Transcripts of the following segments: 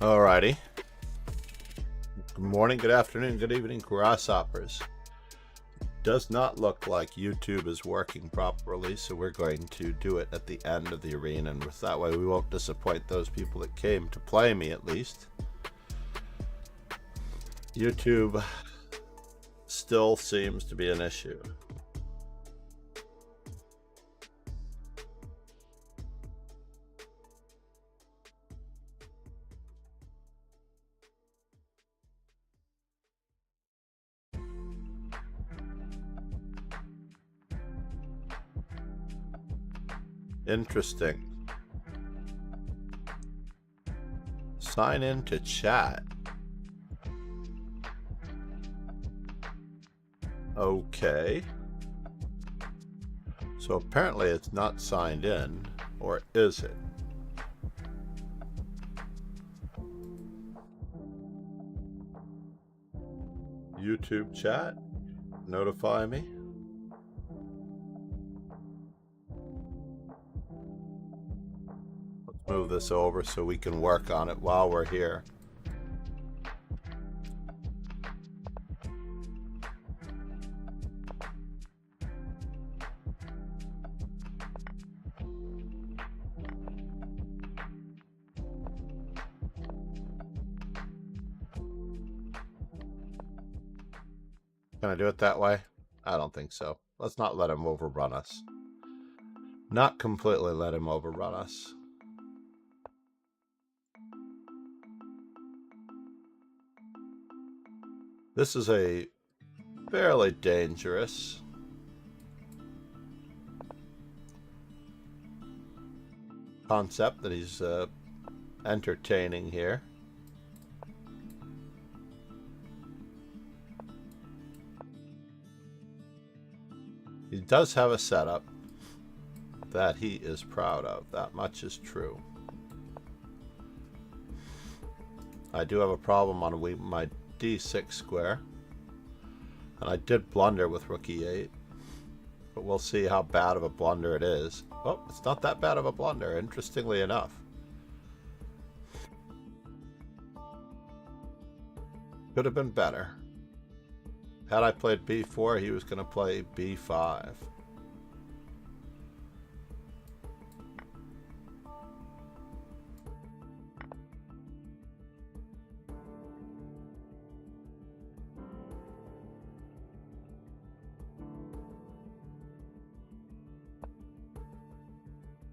Alrighty. Good morning, good afternoon, good evening, grasshoppers. Does not look like YouTube is working properly, so we're going to do it at the end of the arena, and with that way we won't disappoint those people that came to play me, at least. YouTube still seems to be an issue. Interesting. Sign in to chat. Okay. So apparently it's not signed in, or is it? YouTube chat, notify me. Let's move this over so we can work on it while we're here. Can I do it that way? I don't think so. Let's not let him overrun us. Not completely let him overrun us. This is a fairly dangerous concept that he's entertaining here. He does have a setup that he is proud of. That much is true. I do have a problem on my D6 square. And I did blunder with rook E8. But we'll see how bad of a blunder it is. Oh, it's not that bad of a blunder, interestingly enough. Could have been better. Had I played B4, he was going to play B5.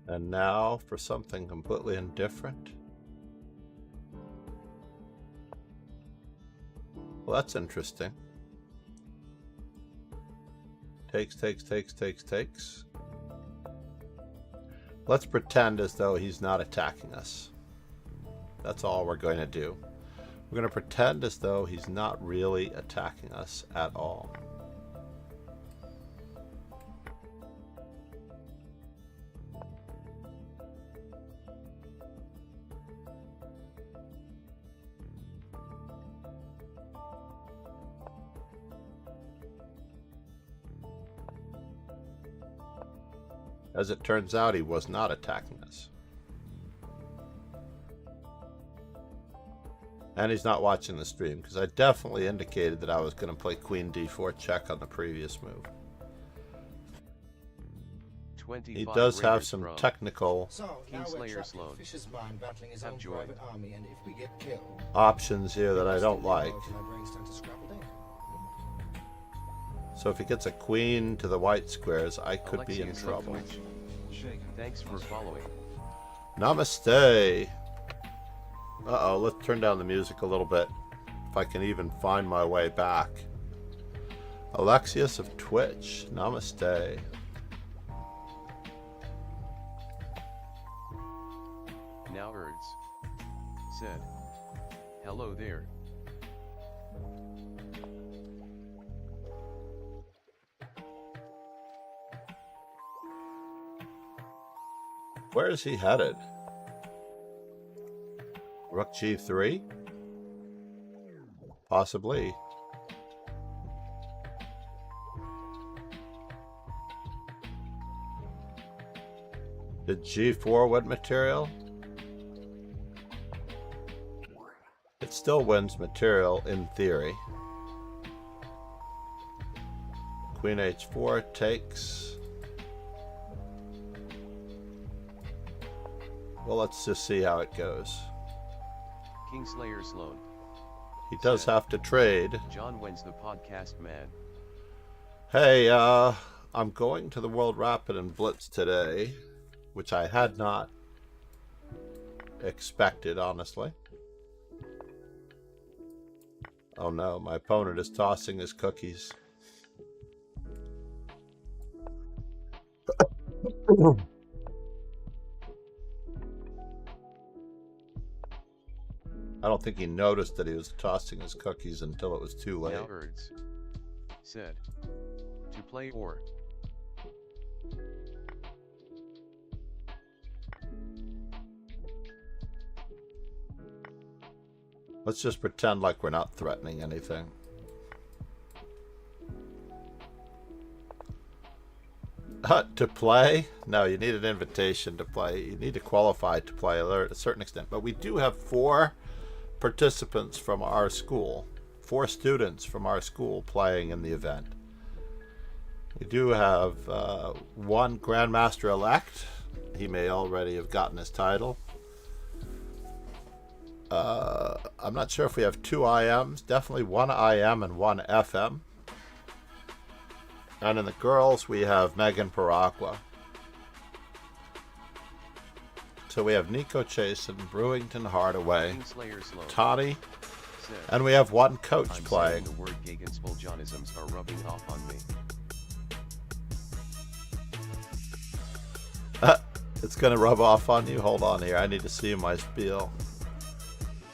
And now for something completely indifferent. Well, that's interesting. Takes. Let's pretend as though he's not attacking us. That's all we're going to do. We're going to pretend as though he's not really attacking us at all. As it turns out, he was not attacking us. And he's not watching the stream, because I definitely indicated that I was going to play Queen D4 check on the previous move. He does have some technical options here that I don't like. So if he gets a queen to the white squares, I could be in trouble. Thanks for following. Namaste. Uh-oh, let's turn down the music a little bit. If I can even find my way back. Alexius of Twitch, namaste. Now Erds said, hello there. Where is he headed? Rook G3? Possibly. Did G4 what material? It still wins material in theory. Queen h4 takes. Well, let's just see how it goes. Kingslayer Sloan. He does have to trade. John wins the podcast, man. Hey, I'm going to the World Rapid and Blitz today, which I had not expected, honestly. Oh no, my opponent is tossing his cookies. I don't think he noticed that he was tossing his cookies until it was too late. Now Erds said, to play or. Let's just pretend like we're not threatening anything. To play? No, you need an invitation to play. You need to qualify to play at a certain extent. But we do have 4 participants from our school, 4 students from our school playing in the event. We do have 1 Grandmaster-elect. He may already have gotten his title. I'm not sure if we have 2 IMs. Definitely 1 IM and 1 FM. And in the girls, we have Megan Paragua. So we have Nico Chasen, Brewington Hardaway, Toddy, and we have 1 coach playing. The word Gegenspoljonisms are rubbing off on me. It's going to rub off on you? Hold on here. I need to see my spiel.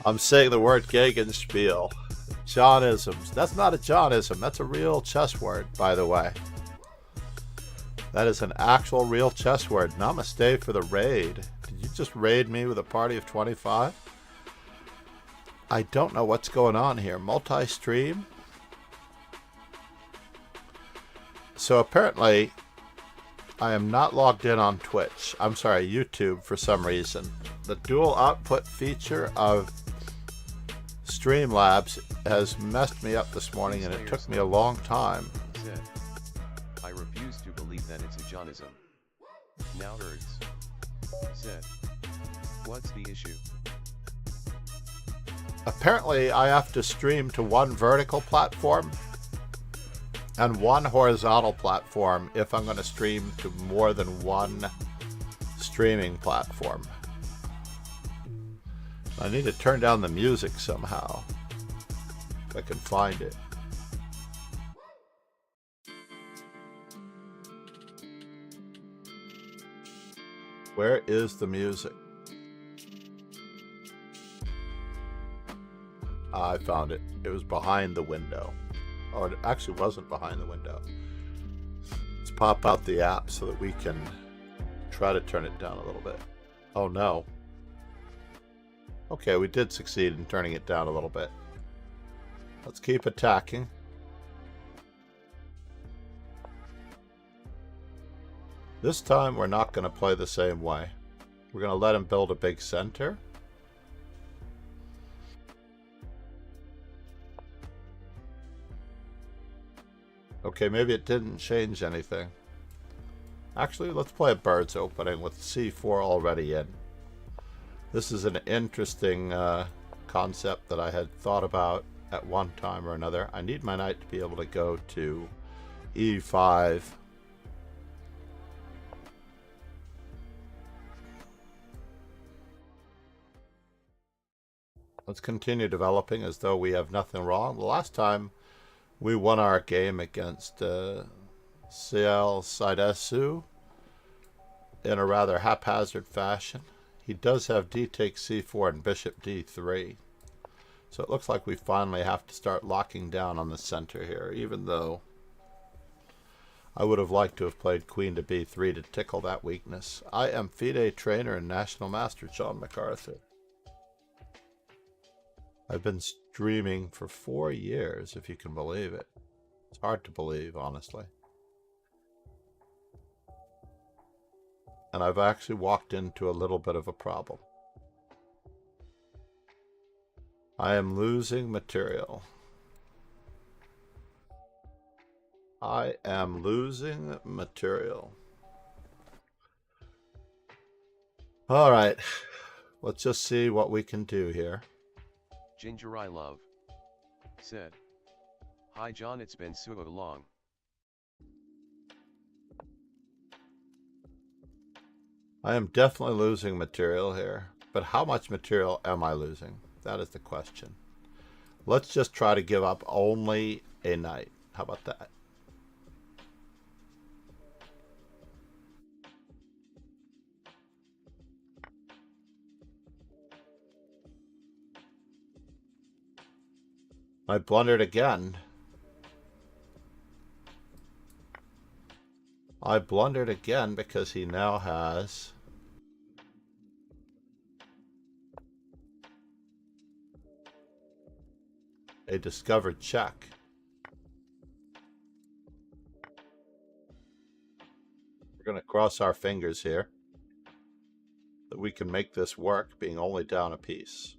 I'm saying the word Gegenspiel. Johnisms. That's not a Johnism. That's a real chess word, by the way. That is an actual real chess word. Namaste for the raid. Did you just raid me with a party of 25? I don't know what's going on here. Multi-stream? So apparently, I am not logged in on Twitch. I'm sorry, YouTube for some reason. The dual output feature of Streamlabs has messed me up this morning, and it took me a long time. Said, I refuse to believe that it's a Johnism. Now Erds said, what's the issue? Apparently, I have to stream to 1 vertical platform and 1 horizontal platform if I'm going to stream to more than 1 streaming platform. I need to turn down the music somehow, if I can find it. Where is the music? I found it. It was behind the window. Or it actually wasn't behind the window. Let's pop out the app so that we can try to turn it down a little bit. Oh no. Okay, we did succeed in turning it down a little bit. Let's keep attacking. This time we're not going to play the same way. We're going to let him build a big center. Okay, maybe it didn't change anything. Actually, let's play a bird's opening with c4 already in. This is an interesting concept that I had thought about at one time or another. I need my knight to be able to go to e5. Let's continue developing as though we have nothing wrong. The last time we won our game against CL Saidesu in a rather haphazard fashion. He does have d takes c4 and bishop d3. So it looks like we finally have to start locking down on the center here, even though I would have liked to have played queen to b3 to tickle that weakness. I am FIDE trainer and national master John MacArthur. I've been streaming for 4 years, if you can believe it. It's hard to believe, honestly. And I've actually walked into a little bit of a problem. I am losing material. I am losing material. All right. Let's just see what we can do here. Ginger I Love said, "Hi John, it's been so long." I am definitely losing material here. But how much material am I losing? That is the question. Let's just try to give up only a night. How about that? I blundered again. I blundered again because he now has a discovered check. We're going to cross our fingers here that we can make this work, being only down a piece.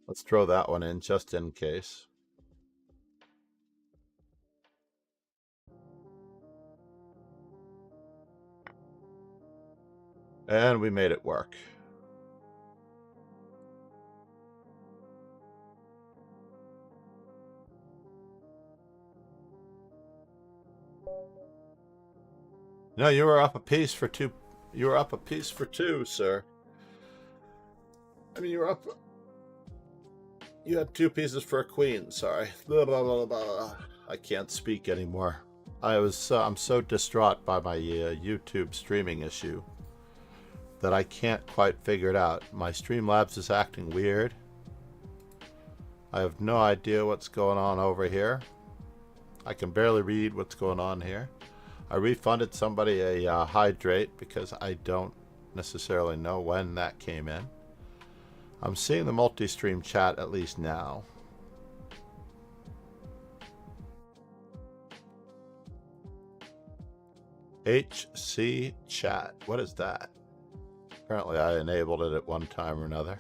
Let's throw that one in just in case. And we made it work. No, you were up a piece for two. You were up a piece for two, sir. I mean, you were up. You had two pieces for a queen. Sorry. Blah, blah, blah, blah. I can't speak anymore. I'm so distraught by my YouTube streaming issue that I can't quite figure it out. My Streamlabs is acting weird. I have no idea what's going on over here. I can barely read what's going on here. I refunded somebody a hydrate because I don't necessarily know when that came in. I'm seeing the multi-stream chat at least now. HC chat. What is that? Apparently I enabled it at one time or another.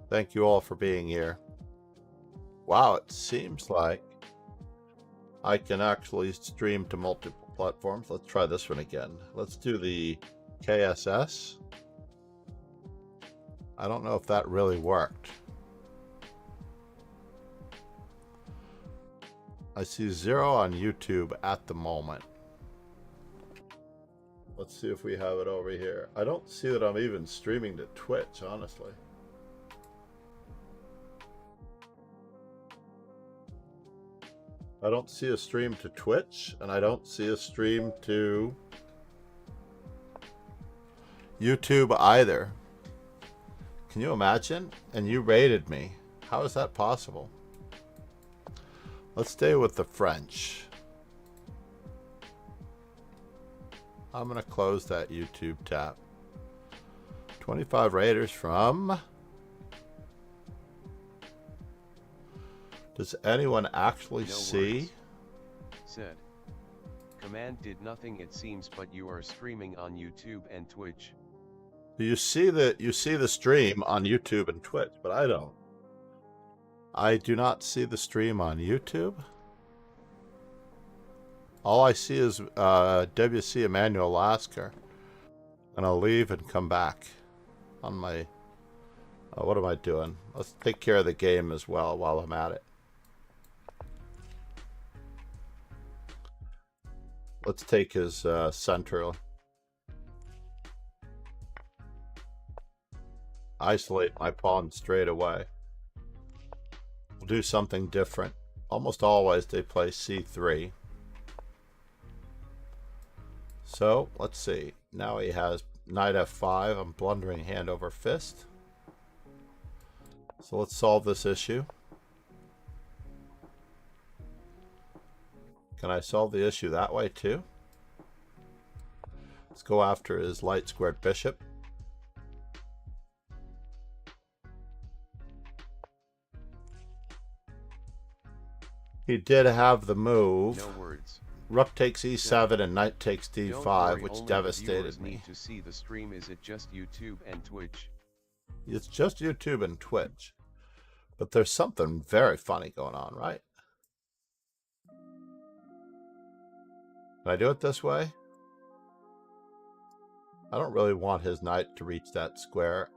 Thank you all for being here. Wow, it seems like I can actually stream to multiple platforms. Let's try this one again. Let's do the KSS. I don't know if that really worked. I see 0 on YouTube at the moment. Let's see if we have it over here. I don't see that I'm even streaming to Twitch, honestly. I don't see a stream to Twitch, and I don't see a stream to YouTube either. Can you imagine? And you rated me. How is that possible? Let's stay with the French. I'm going to close that YouTube tab. 25 raters from... Does anyone actually see? Words. Said, "Command did nothing it seems, but you are streaming on YouTube and Twitch." You see the stream on YouTube and Twitch, but I don't. I do not see the stream on YouTube. All I see is WC Emmanuel Lasker. And I'll leave and come back on my... what am I doing? Let's take care of the game as well while I'm at it. Let's take his center. Isolate my pawn straight away. We'll do something different. Almost always they play c3. So let's see. Now he has knight f5. I'm blundering hand over fist. So let's solve this issue. Can I solve the issue that way too? Let's go after his light squared bishop. He did have the move. No words. Rook takes e7 and knight takes Don't d5, worry, which only the devastated viewers me. need to see the stream. Is it just YouTube and Twitch? It's just YouTube and Twitch. But there's something very funny going on, right? Can I do it this way? I don't really want his knight to reach that square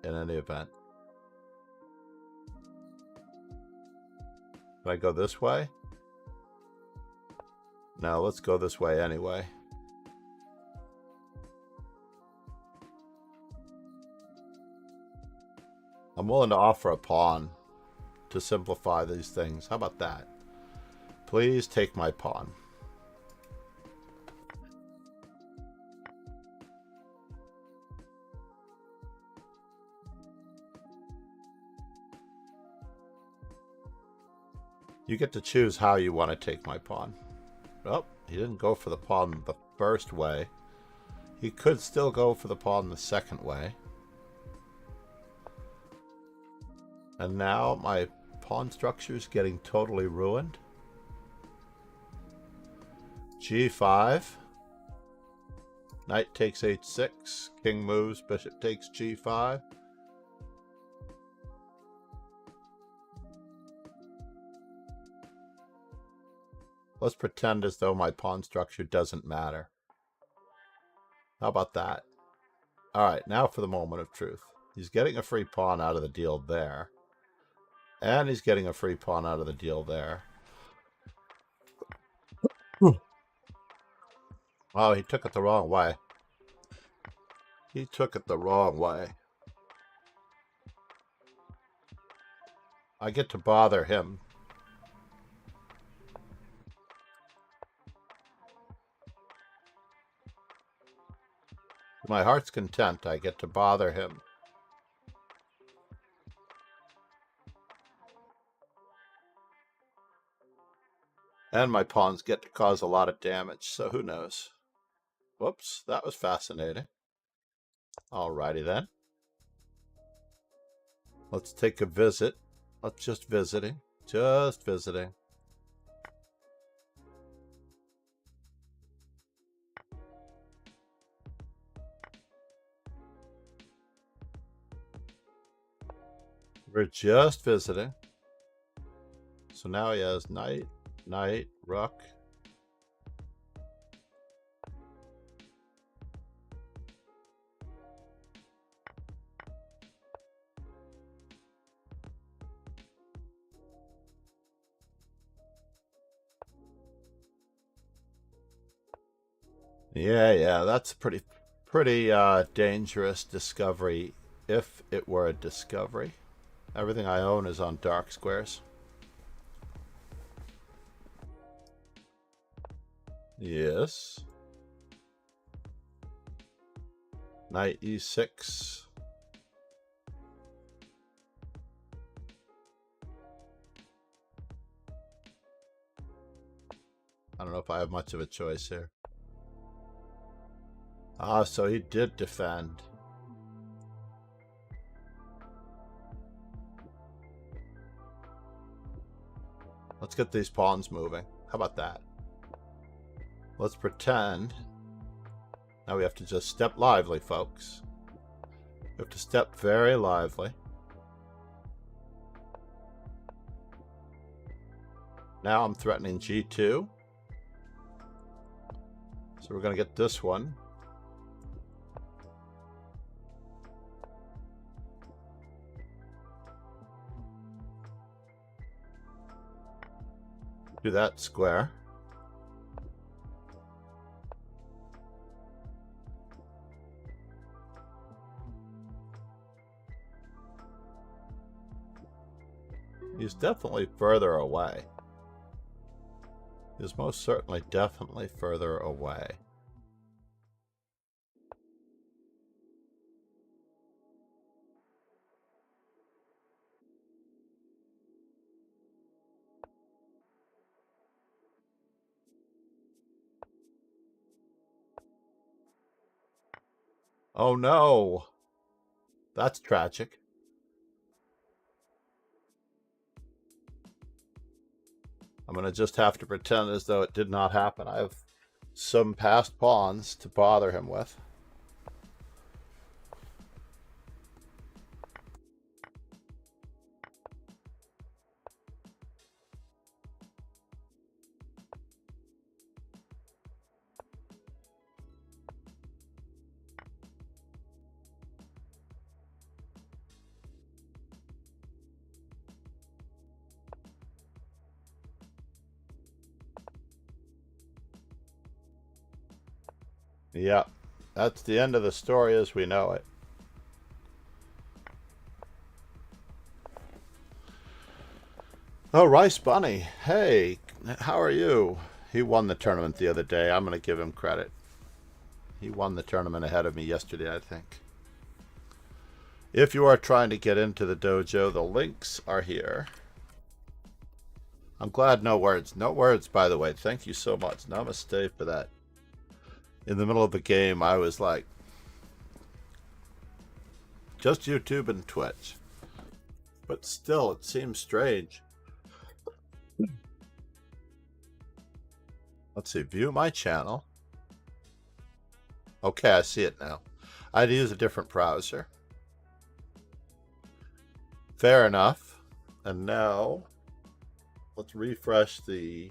in any event. Can I go this way? No, let's go this way anyway. I'm willing to offer a pawn to simplify these things. How about that? Please take my pawn. You get to choose how you want to take my pawn. Oh, he didn't go for the pawn the first way. He could still go for the pawn the second way. And now my pawn structure is getting totally ruined. G5. Knight takes h6. King moves. Bishop takes g5. Let's pretend as though my pawn structure doesn't matter. How about that? Alright, now for the moment of truth. He's getting a free pawn out of the deal there. And he's getting a free pawn out of the deal there. Oh, he took it the wrong way. He took it the wrong way. I get to bother him. To my heart's content, I get to bother him. And my pawns get to cause a lot of damage, so who knows? Whoops, that was fascinating. Alrighty then. Let's take a visit. Let's just visiting. Just visiting. We're just visiting. So now he has knight, knight, rook. Yeah, that's a pretty dangerous discovery, if it were a discovery. Everything I own is on dark squares. Yes. Knight e6. I don't know if I have much of a choice here. Ah, so he did defend. Let's get these pawns moving. How about that? Let's pretend. Now we have to just step lively, folks. We have to step very lively. Now I'm threatening G2. So we're going to get this one. Do that square. He's definitely further away. He's most certainly definitely further away. Oh no! That's tragic. I'm going to just have to pretend as though it did not happen. I have some passed pawns to bother him with. Yeah, that's the end of the story as we know it. Oh, Rice Bunny. Hey, how are you? He won the tournament the other day. I'm going to give him credit. He won the tournament ahead of me yesterday, I think. If you are trying to get into the dojo, the links are here. I'm glad no words. No words, by the way. Thank you so much. Namaste for that. In the middle of the game, I was like, just YouTube and Twitch. But still, it seems strange. Let's see, view my channel. Okay, I see it now. I had to use a different browser. Fair enough. And now, let's refresh the...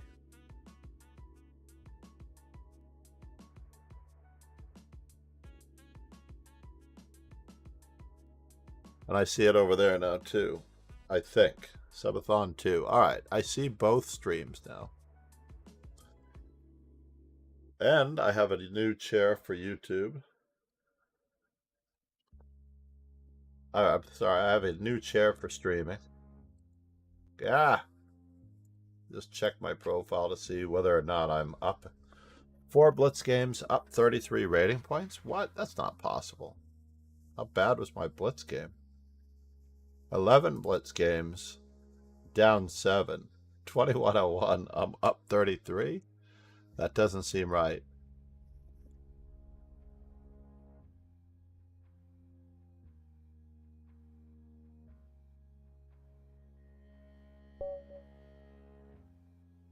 And I see it over there now, too. I think. Subathon 2. Alright, I see both streams now. And I have a new chair for YouTube. I'm sorry, I have a new chair for streaming. Yeah. Just check my profile to see whether or not I'm up. 4 Blitz games, up 33 rating points? What? That's not possible. How bad was my Blitz game? 11 Blitz games, down 7. 2101, I'm up 33? That doesn't seem right.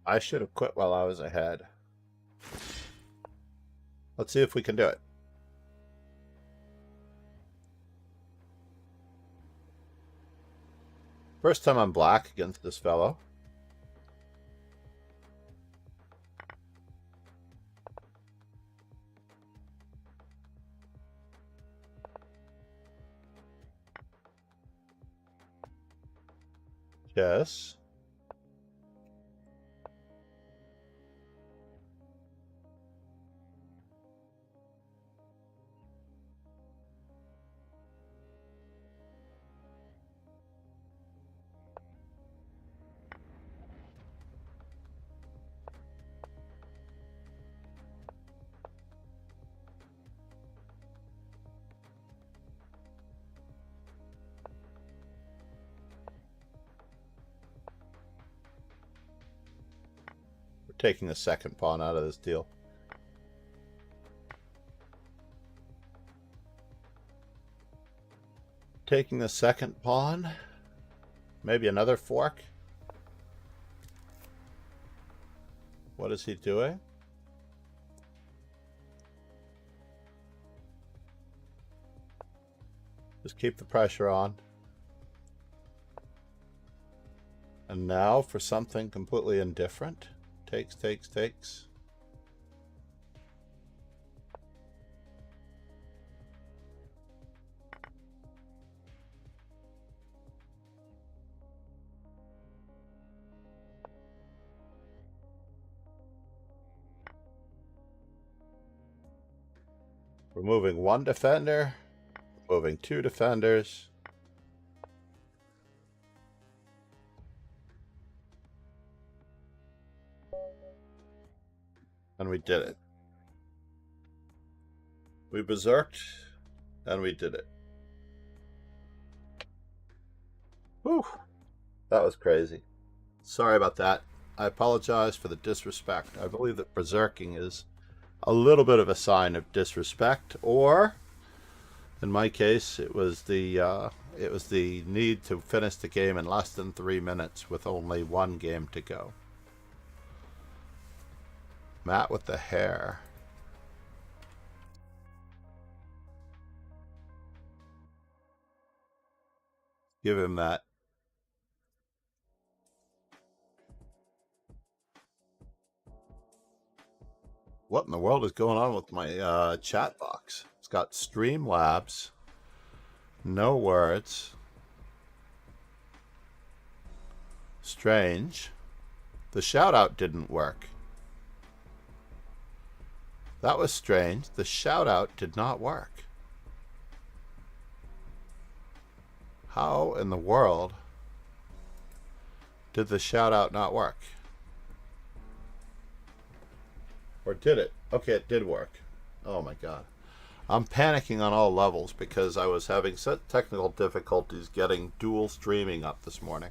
I should have quit while I was ahead. Let's see if we can do it. First time I'm black against this fellow. Yes. Taking the second pawn out of this deal. Taking the second pawn. Maybe another fork. What is he doing? Just keep the pressure on. And now for something completely indifferent. Takes, takes, takes. Removing one defender, moving 2 defenders. And we did it. We berserked, and we did it. Whew. That was crazy. Sorry about that. I apologize for the disrespect. I believe that berserking is a little bit of a sign of disrespect, or in my case, it was the need to finish the game in less than 3 minutes with only 1 game to go. Matt with the hair. Give him that. What in the world is going on with my chat box? It's got Streamlabs. No words. Strange. The shout out didn't work. That was strange. The shout out did not work. How in the world did the shout out not work? Or did it? Okay, it did work. Oh my god. I'm panicking on all levels because I was having such technical difficulties getting dual streaming up this morning.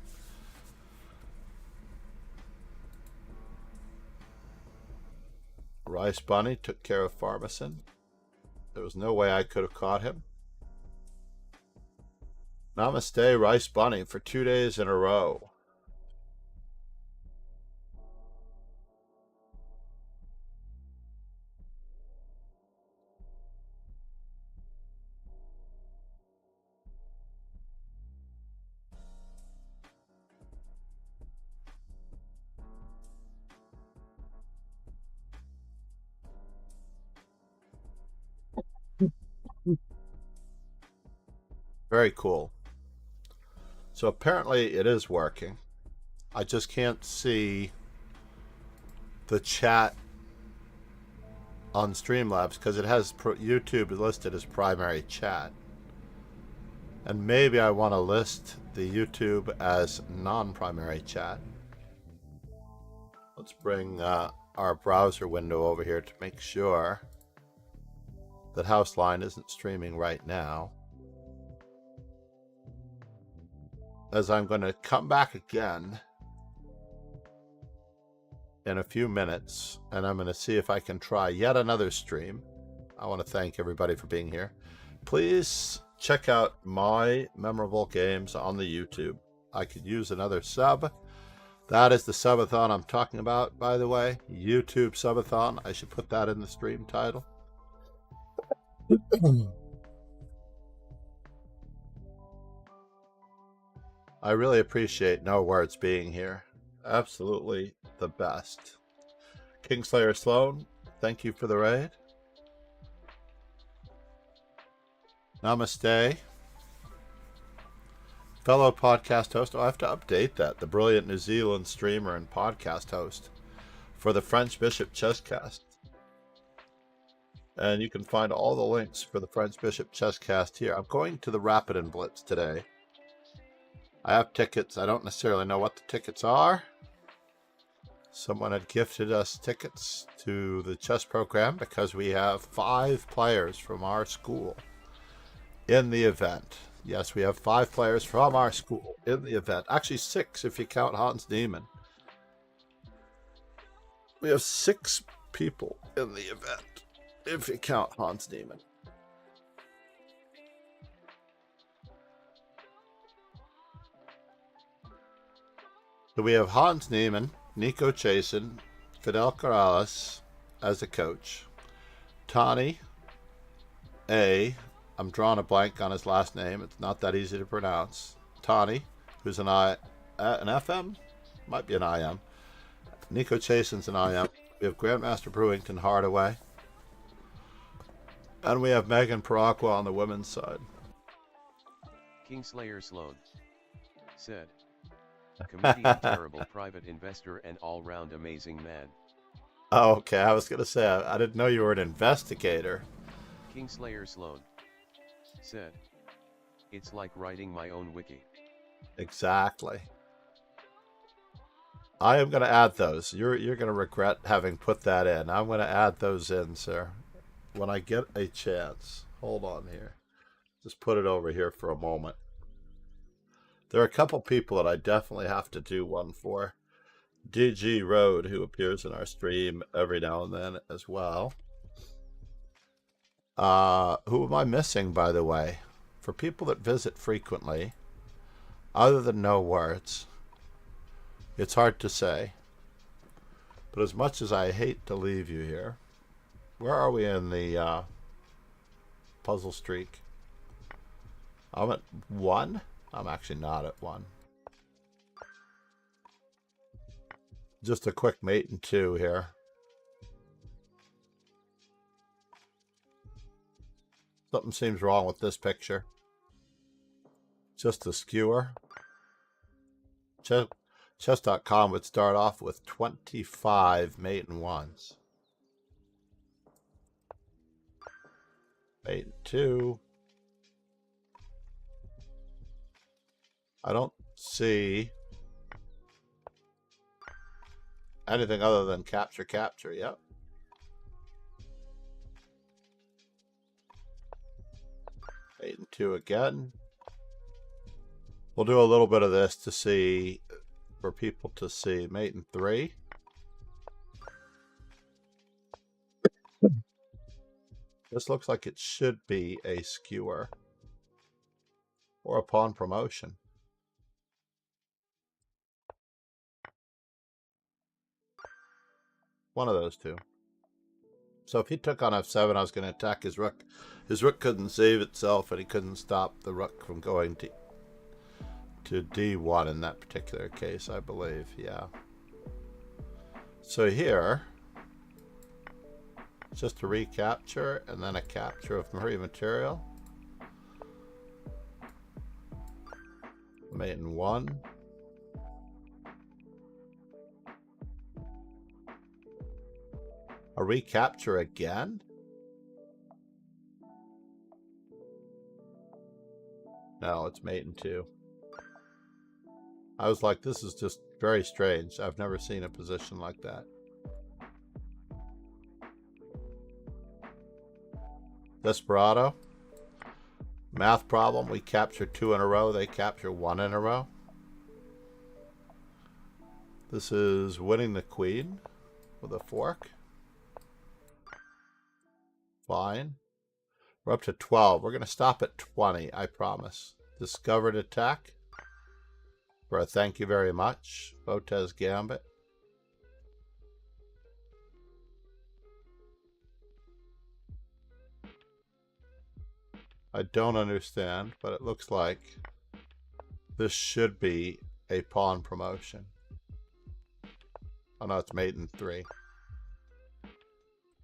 Rice Bunny took care of Pharmacin. There was no way I could have caught him. Namaste, Rice Bunny, for 2 days in a row. Very cool. So apparently it is working. I just can't see the chat on Streamlabs because it has YouTube listed as primary chat. And maybe I want to list the YouTube as non-primary chat. Let's bring our browser window over here to make sure that Houseline isn't streaming right now. As I'm going to come back again in a few minutes, and I'm going to see if I can try yet another stream. I want to thank everybody for being here. Please check out my memorable games on the YouTube. I could use another sub. That is the subathon I'm talking about, by the way. YouTube subathon. I should put that in the stream title. I really appreciate No Words being here. Absolutely the best. Kingslayer Sloan, thank you for the raid. Namaste. Fellow podcast host. Oh, I have to update that. The brilliant New Zealand streamer and podcast host for the French Bishop Chesscast. And you can find all the links for the French Bishop Chesscast here. I'm going to the Rapid and Blitz today. I have tickets. I don't necessarily know what the tickets are. Someone had gifted us tickets to the chess program because we have 5 players from our school in the event. Yes, we have 5 players from our school in the event. Actually 6 if you count Hans Niemann. We have 6 people in the event if you count Hans Niemann. So we have Hans Niemann, Nico Chasen, Fidel Corrales as a coach, Tani A. I'm drawing a blank on his last name. It's not that easy to pronounce. Tani, who's an FM? Might be an IM. Nico Chasen's an IM. We have Grandmaster Brewington Hardaway. And we have Megan Paraqua on the women's side. Kingslayer Sloan said, comedian, terrible private investor, and all-round amazing man. Oh, okay. I was going to say, I didn't know you were an investigator. Kingslayer Sloan said, it's like writing my own wiki. Exactly. I am going to add those. You're going to regret having put that in. I'm going to add those in, sir, when I get a chance. Hold on here. Just put it over here for a moment. There are a couple people that I definitely have to do one for. DG Road, who appears in our stream every now and then as well. Who am I missing, by the way? For people that visit frequently, other than No Words, it's hard to say. But as much as I hate to leave you here, where are we in the puzzle streak? I'm at 1? I'm actually not at 1. Just a quick mate and 2 here. Something seems wrong with this picture. Just a skewer. Chess.com would start off with 25 mate and 1s. Mate and 2. I don't see anything other than capture. Yep. Mate and 2 again. We'll do a little bit of this to see, for people to see. Mate and 3. This looks like it should be a skewer or a pawn promotion. One of those two. So if he took on f7, I was going to attack his rook. His rook couldn't save itself, and he couldn't stop the rook from going to d1 in that particular case, I believe. Yeah. So here, just a recapture and then a capture of Marie material. Mate in 1. A recapture again? No, it's mate in 2. I was like, this is just very strange. I've never seen a position like that. Desperado. Math problem. We capture 2 in a row. They capture 1 in a row. This is winning the queen with a fork. Fine. We're up to 12. We're going to stop at 20, I promise. Discovered attack. For a thank you very much. Botez Gambit. I don't understand, but it looks like this should be a pawn promotion. Oh no, it's mate in 3.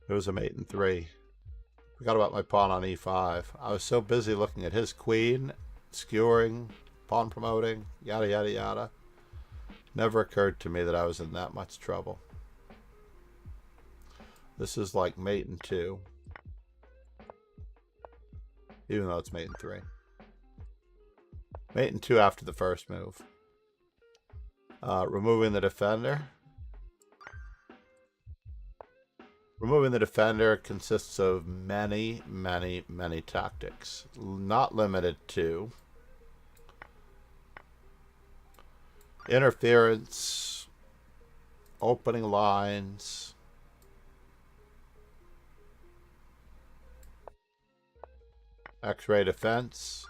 It was a mate in 3. Forgot about my pawn on e5. I was so busy looking at his queen, skewering, pawn promoting, yada yada yada. Never occurred to me that I was in that much trouble. This is like mate in 2. Even though it's mate in 3. Mate in 2 after the first move. Removing the defender. Removing the defender consists of many, many, many tactics. Not limited to interference, opening lines, X-ray defense,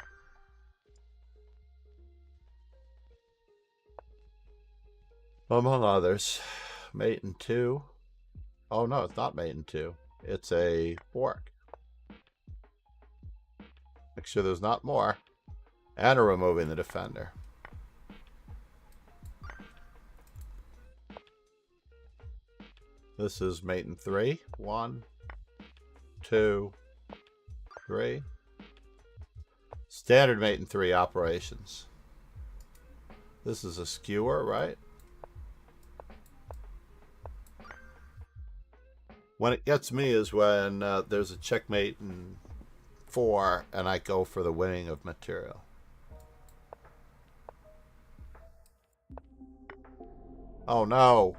among others. Mate in 2. Oh no, it's not mate in 2. It's a fork. Make sure there's not more. And a removing the defender. This is mate in 3. 1, 2, 3. Standard mate in 3 operations. This is a skewer, right? When it gets me is when there's a checkmate in 4 and I go for the winning of material. Oh no.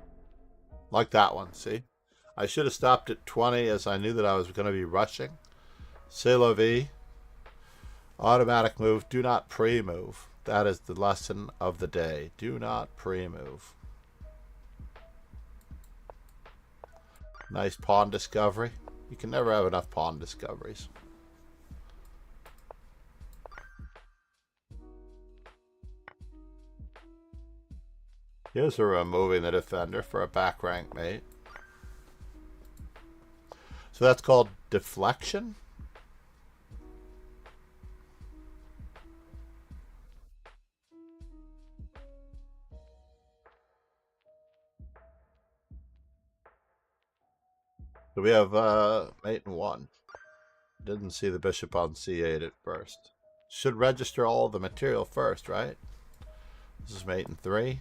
Like that one, see? I should have stopped at 20 as I knew that I was going to be rushing. C'est la vie. Automatic move. Do not pre-move. That is the lesson of the day. Do not pre-move. Nice pawn discovery. You can never have enough pawn discoveries. Here's a removing the defender for a back rank mate. So that's called deflection. So we have mate and 1. Didn't see the bishop on c8 at first. Should register all of the material first, right? This is mate and 3.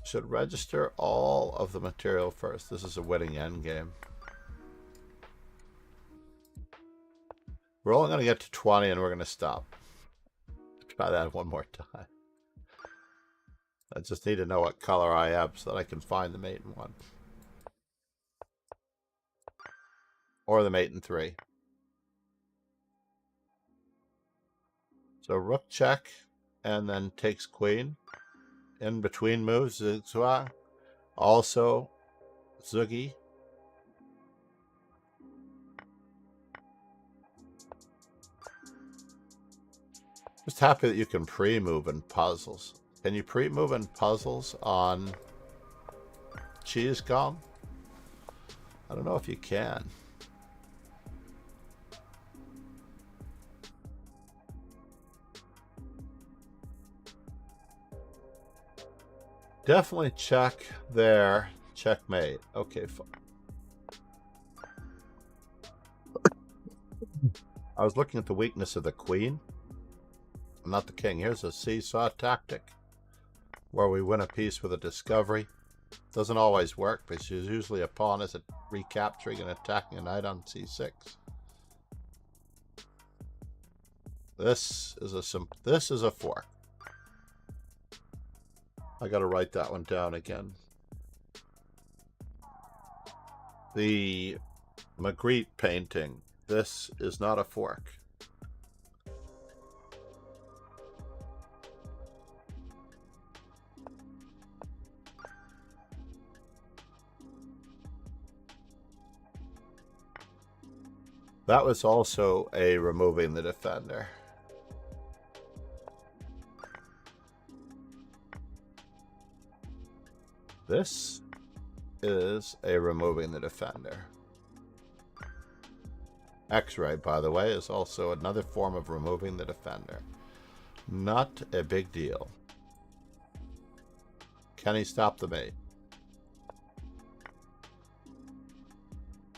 Should register all of the material first. This is a winning endgame. We're only going to get to 20 and we're going to stop. Try that one more time. I just need to know what color I am so that I can find the mate in 1. Or the mate in 3. So rook check and then takes queen. In between moves, Zugzwang. Also, Zugi. Just happy that you can pre-move in puzzles. Can you pre-move in puzzles on Cheese Gong? I don't know if you can. Definitely check there. Checkmate. Okay, fine. I was looking at the weakness of the queen, not the king. Here's a seesaw tactic where we win a piece with a discovery. Doesn't always work, because usually a pawn is recapturing and attacking a knight on c6. This is a fork. I got to write that one down again. The Magritte painting. This is not a fork. That was also a removing the defender. This is a removing the defender. X-ray, by the way, is also another form of removing the defender. Not a big deal. Can he stop the mate?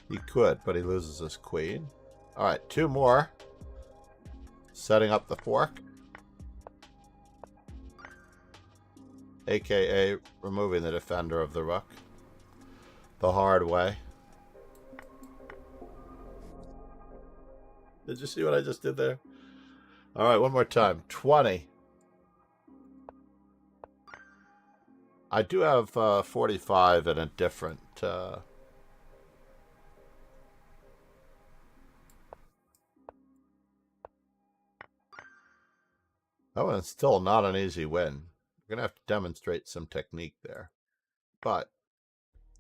He could, but he loses his queen. All right, 2 more. Setting up the fork. AKA removing the defender of the rook. The hard way. Did you see what I just did there? All right, one more time. 20. I do have 45 in a different... Oh, and it's still not an easy win. We're going to have to demonstrate some technique there. But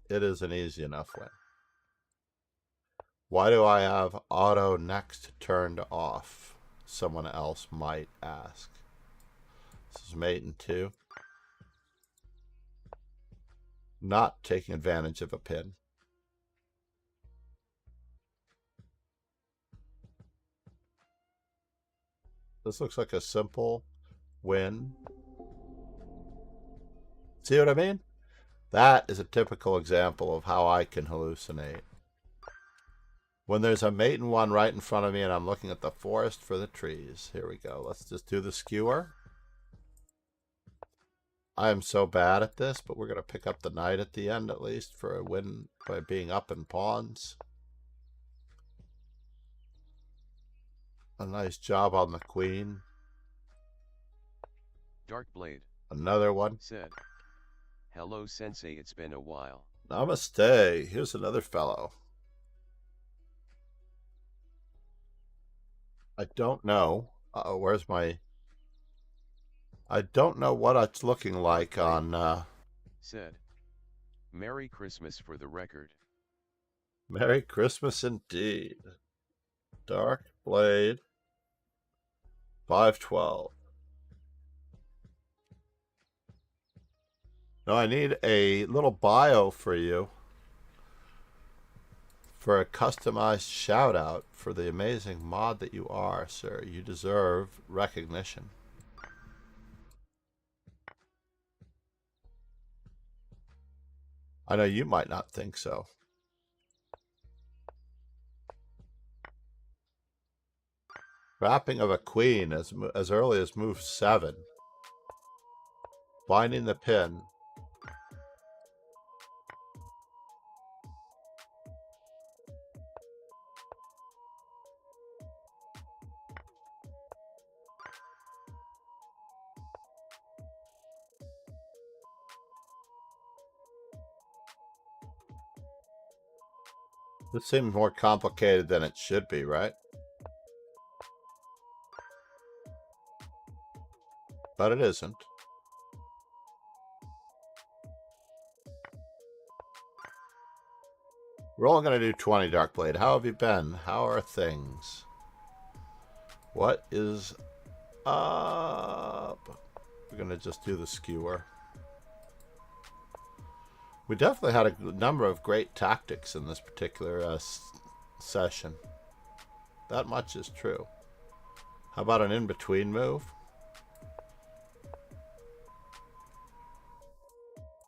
it is an easy enough win. Why do I have auto next turned off? Someone else might ask. This is mate in 2. Not taking advantage of a pin. This looks like a simple win. See what I mean? That is a typical example of how I can hallucinate. When there's a mate in 1 right in front of me and I'm looking at the forest for the trees. Here we go. Let's just do the skewer. I am so bad at this, but we're going to pick up the knight at the end at least for a win by being up in pawns. A nice job on the queen. Dark Blade. Another one. Said, hello sensei, it's been a while. Namaste. Here's another fellow. I don't know. Where's my... I don't know what it's looking like on... Said, Merry Christmas for the record. Merry Christmas indeed. Dark Blade. 512. Now I need a little bio for you for a customized shout out for the amazing mod that you are, sir. You deserve recognition. I know you might not think so. Wrapping of a queen as early as move 7. Binding the pin. This seems more complicated than it should be, right? But it isn't. We're only going to do 20, Darkblade. How have you been? How are things? What is up? We're going to just do the skewer. We definitely had a number of great tactics in this particular session. That much is true. How about an in-between move?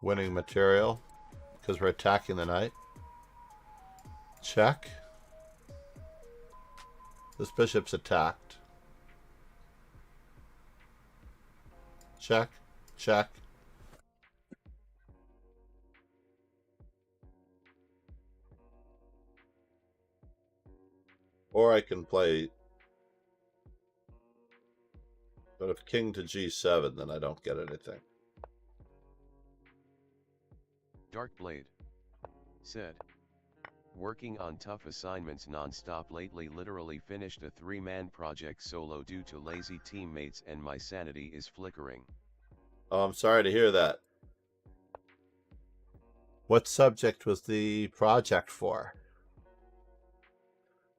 Winning material, because we're attacking the knight. Check. This bishop's attacked. Check. Check. Or I can play... But if king to g7, then I don't get anything. Darkblade said, working on tough assignments non-stop lately, literally finished a 3-man project solo due to lazy teammates and my sanity is flickering. Oh, I'm sorry to hear that. What subject was the project for?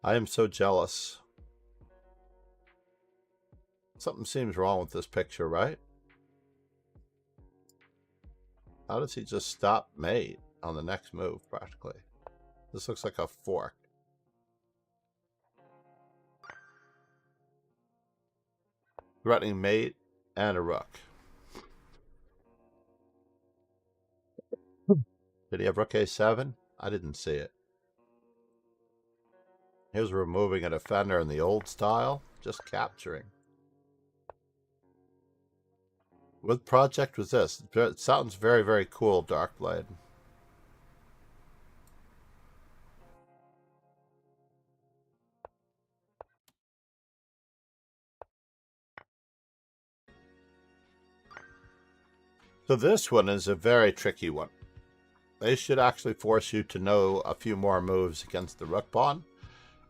I am so jealous. Something seems wrong with this picture, right? How does he just stop mate on the next move, practically? This looks like a fork. Threatening mate and a rook. Did he have rook a7? I didn't see it. Here's removing a defender in the old style, just capturing. What project was this? It sounds very, very cool, Darkblade. So this one is a very tricky one. They should actually force you to know a few more moves against the rook pawn.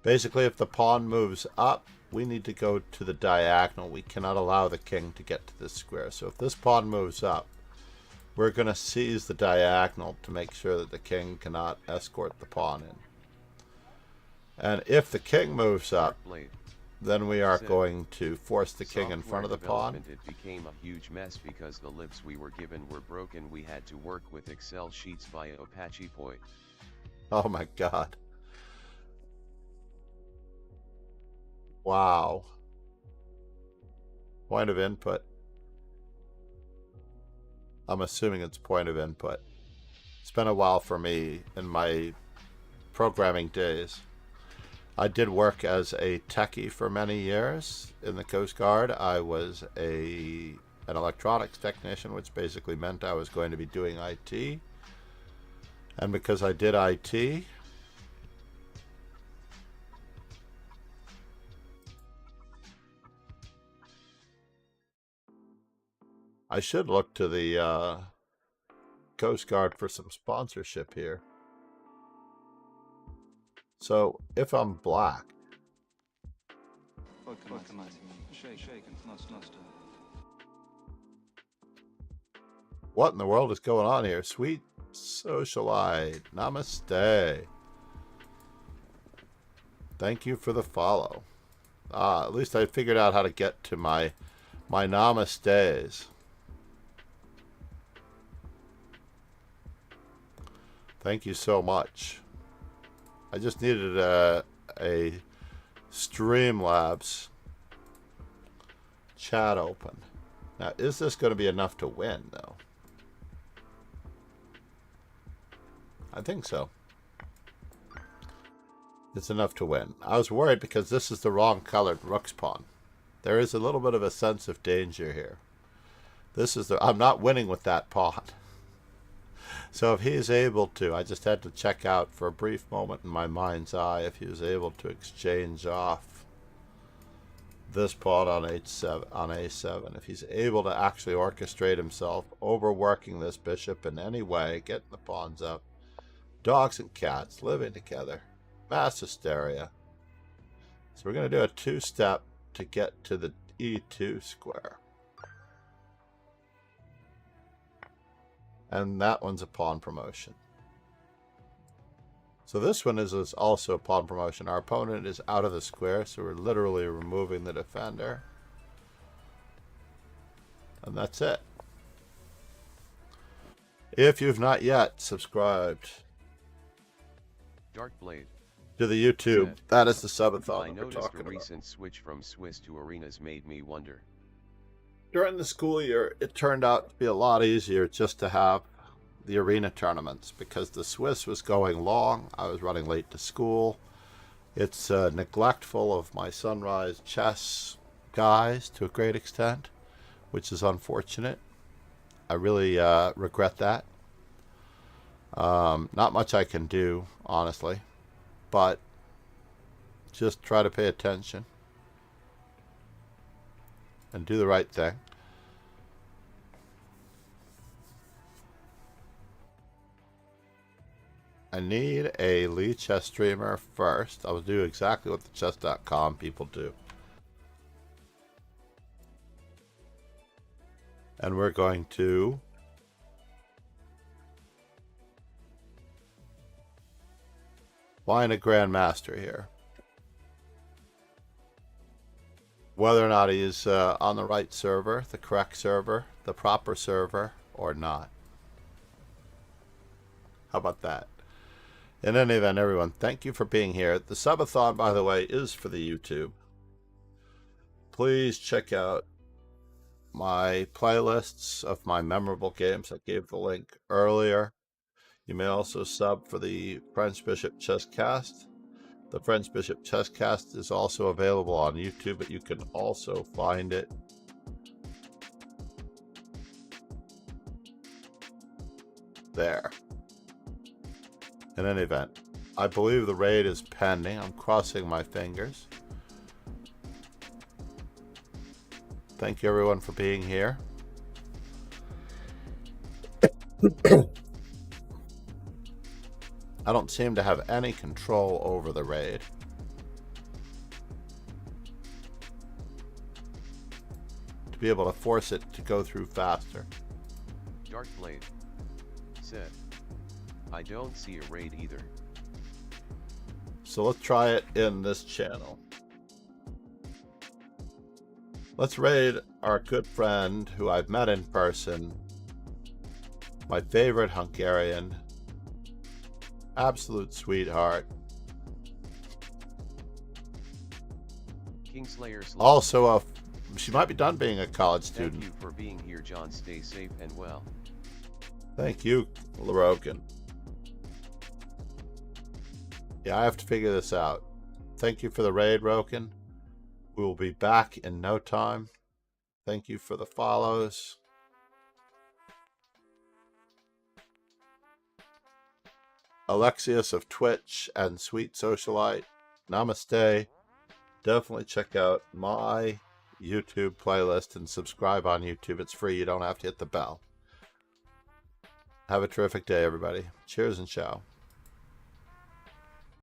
Basically, if the pawn moves up, we need to go to the diagonal. We cannot allow the king to get to this square. So if this pawn moves up, we're going to seize the diagonal to make sure that the king cannot escort the pawn in. And if the king moves up, then we are going to force the king in front of the pawn. It became a huge mess because the libs we were given were broken. We had to work with Excel sheets via Apache Point. Oh my god. Wow. Point of input. I'm assuming it's point of input. It's been a while for me in my programming days. I did work as a techie for many years in the Coast Guard. I was an electronics technician, which basically meant I was going to be doing IT. And because I did IT, I should look to the Coast Guard for some sponsorship here. So if I'm black, what in the world is going on here? Sweet socialite, namaste. Thank you for the follow. At least I figured out how to get to my namastes. Thank you so much. I just needed a Streamlabs chat open. Now, is this going to be enough to win, though? I think so. It's enough to win. I was worried because this is the wrong colored rook's pawn. There is a little bit of a sense of danger here. This is the... I'm not winning with that pawn. So if he's able to... I just had to check out for a brief moment in my mind's eye if he was able to exchange off this pawn on h7, on a7. If he's able to actually orchestrate himself, overworking this bishop in any way, getting the pawns up. Dogs and cats living together. Mass hysteria. So we're going to do a two-step to get to the e2 square. And that one's a pawn promotion. So this one is also a pawn promotion. Our opponent is out of the square, so we're literally removing the defender. And that's it. If you've not yet subscribed Dark Blade to the YouTube, said, that is the subathon I we're noticed talking a about. recent switch from Swiss to arenas made me wonder. During the school year, it turned out to be a lot easier just to have the arena tournaments because the Swiss was going long. I was running late to school. It's neglectful of my Sunrise chess guys to a great extent, which is unfortunate. I really regret that. Not much I can do, honestly, but just try to pay attention and do the right thing. I need a lead chess streamer first. I will do exactly what the chess.com people do. And we're going to find a grandmaster here. Whether or not he's on the right server, the correct server, the proper server, or not. How about that? In any event, everyone, thank you for being here. The subathon, by the way, is for the YouTube. Please check out my playlists of my memorable games. I gave the link earlier. You may also sub for the French Bishop Chesscast. The French Bishop Chesscast is also available on YouTube, but you can also find it there. In any event, I believe the raid is pending. I'm crossing my fingers. Thank you, everyone, for being here. I don't seem to have any control over the raid. To be able to force it to go through faster. Dark Blade said, I don't see a raid either. So let's try it in this channel. Let's raid our good friend who I've met in person. My favorite Hungarian. Absolute sweetheart. Kingslayer Also, she might be done being a college student. Thank you for being here, John. Stay safe and well. Thank you, Larogan. Yeah, I have to figure this out. Thank you for the raid, Roken. We will be back in no time. Thank you for the follows. Alexius of Twitch and Sweet Socialite, namaste. Definitely check out my YouTube playlist and subscribe on YouTube. It's free. You don't have to hit the bell. Have a terrific day, everybody. Cheers and ciao.